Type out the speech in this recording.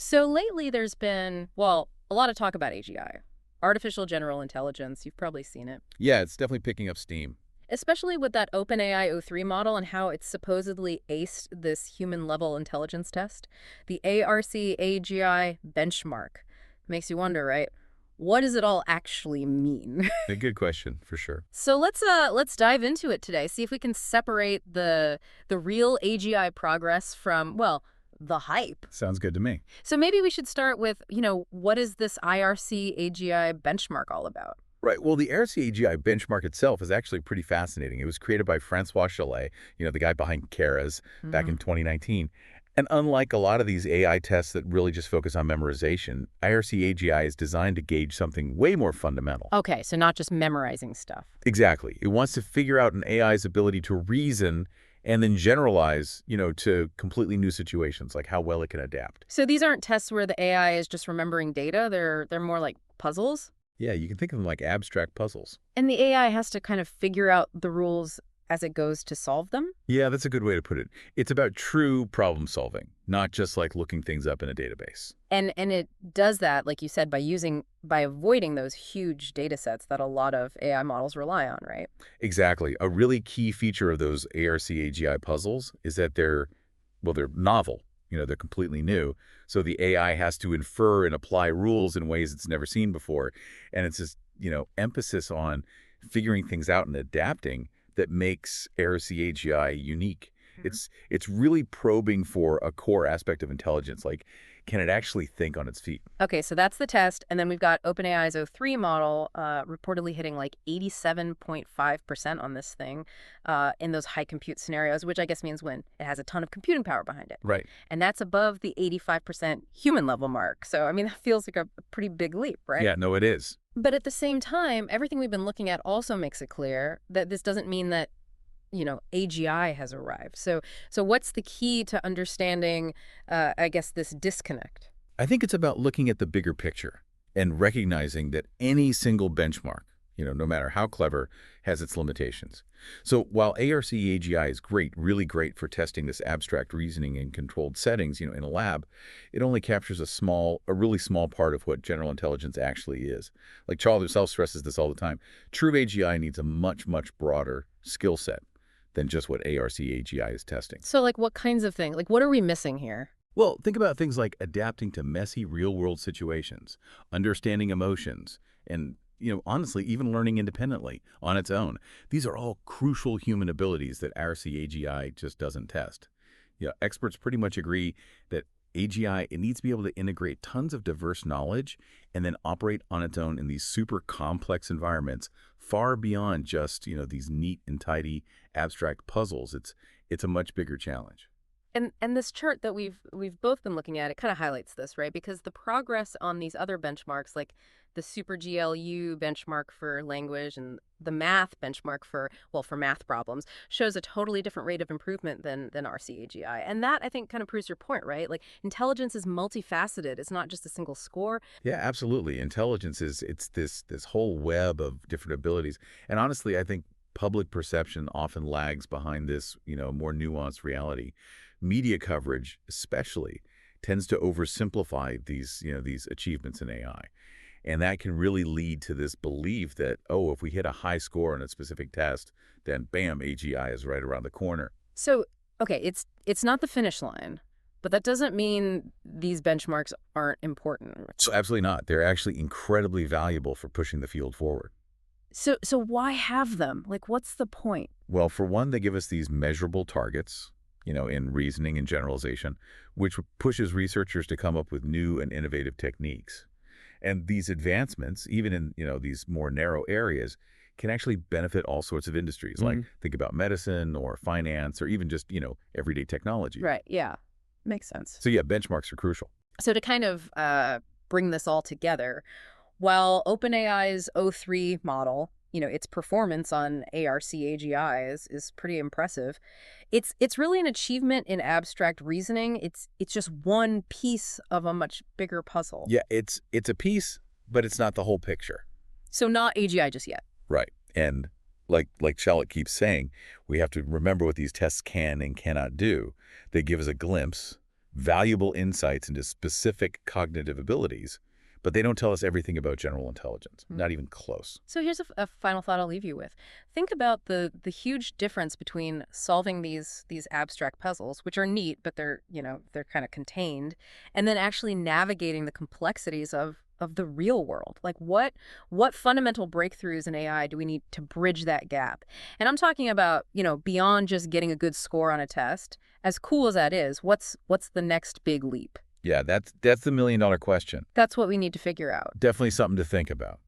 So lately there's been, well, a lot of talk about AGI, artificial general intelligence. You've probably seen it, Yeah, it's definitely picking up steam. especially with that OpenAI O3 model and how it's supposedly aced this human-level intelligence test. The ARC-AGI benchmark. Makes you wonder, right? What does it all actually mean? A good question, for sure. So let's dive into it today. See if we can separate the real AGI progress from, well, the hype. Sounds good to me. So maybe we should start with, what is this IRC-AGI benchmark all about? Right. Well, the ARC-AGI benchmark itself is actually pretty fascinating. It was created by Francois Chalet, the guy behind Keras, back Hmm. in 2019. And unlike a lot of these AI tests that really just focus on memorization, IRC-AGI is designed to gauge something way more fundamental. Okay, so not just memorizing stuff. Exactly. It wants to figure out an AI's ability to reason and then generalize, to completely new situations, like how well it can adapt. So these aren't tests where the AI is just remembering data. They're more like puzzles. Yeah, you can think of them like abstract puzzles. And the AI has to kind of figure out the rules as it goes to solve them. Yeah, that's a good way to put it. It's about true problem solving, not just like looking things up in a database. And it does that, like you said, by avoiding those huge data sets that a lot of AI models rely on, right? Exactly. A really key feature of those ARC-AGI puzzles is that they're novel. They're completely new. So the AI has to infer and apply rules in ways it's never seen before. And it's this, emphasis on figuring things out and adapting that makes ARC-AGI unique. Mhm. It's really probing for a core aspect of intelligence, like can it actually think on its feet? Okay, so that's the test. And then we've got OpenAI's O3 model reportedly hitting like 87.5% on this thing in those high compute scenarios, which I guess means when it has a ton of computing power behind it. Right. And that's above the 85% human level mark. So, I mean, that feels like a pretty big leap, right? Yeah, no, it is. But at the same time, everything we've been looking at also makes it clear that this doesn't mean that AGI has arrived. So what's the key to understanding, I guess, this disconnect? I think it's about looking at the bigger picture and recognizing that any single benchmark, no matter how clever, has its limitations. So while ARC-AGI is great, really great for testing this abstract reasoning in controlled settings, in a lab, it only captures a really small part of what general intelligence actually is. Like Charles himself stresses this all the time. True AGI needs a much, much broader skill set than just what ARC-AGI is testing. So, like, what kinds of things? Like, what are we missing here? Well, think about things like adapting to messy real-world situations, understanding emotions, and, honestly, even learning independently on its own. These are all crucial human abilities that RC-AGI just doesn't test. Experts pretty much agree that AGI, it needs to be able to integrate tons of diverse knowledge and then operate on its own in these super complex environments far beyond just, these neat and tidy abstract puzzles. It's a much bigger challenge. And this chart that we've both been looking at, it kind of highlights this, right? Because the progress on these other benchmarks, like the Super GLU benchmark for language and the math benchmark for math problems, shows a totally different rate of improvement than RCAGI. And that, I think, kind of proves your point, right? Like, intelligence is multifaceted. It's not just a single score. Yeah, absolutely. Intelligence it's this whole web of different abilities. And honestly, I think public perception often lags behind this, more nuanced reality. Media coverage, especially, tends to oversimplify these achievements in AI. And that can really lead to this belief that, oh, if we hit a high score on a specific test, then bam, AGI is right around the corner. So, okay, it's not the finish line, but that doesn't mean these benchmarks aren't important. So absolutely not. They're actually incredibly valuable for pushing the field forward. So why have them? Like, what's the point? Well, for one, they give us these measurable targets, in reasoning and generalization, which pushes researchers to come up with new and innovative techniques. And these advancements, even in, these more narrow areas, can actually benefit all sorts of industries. Like think about medicine or finance or even just, everyday technology. Right, yeah. Makes sense. So yeah, benchmarks are crucial. So to kind of bring this all together, while OpenAI's O3 model, its performance on ARC-AGI is pretty impressive, it's really an achievement in abstract reasoning. It's just one piece of a much bigger puzzle. Yeah, it's a piece, but it's not the whole picture. So not AGI just yet. Right. And like Charlotte keeps saying, we have to remember what these tests can and cannot do. They give us a glimpse, valuable insights into specific cognitive abilities, but they don't tell us everything about general intelligence, not even close. So here's a final thought I'll leave you with. Think about the huge difference between solving these abstract puzzles, which are neat, but they're kind of contained, and then actually navigating the complexities of the real world. Like what fundamental breakthroughs in AI do we need to bridge that gap? And I'm talking about, beyond just getting a good score on a test. As cool as that is, what's the next big leap? Yeah, that's the million-dollar question. That's what we need to figure out. Definitely something to think about.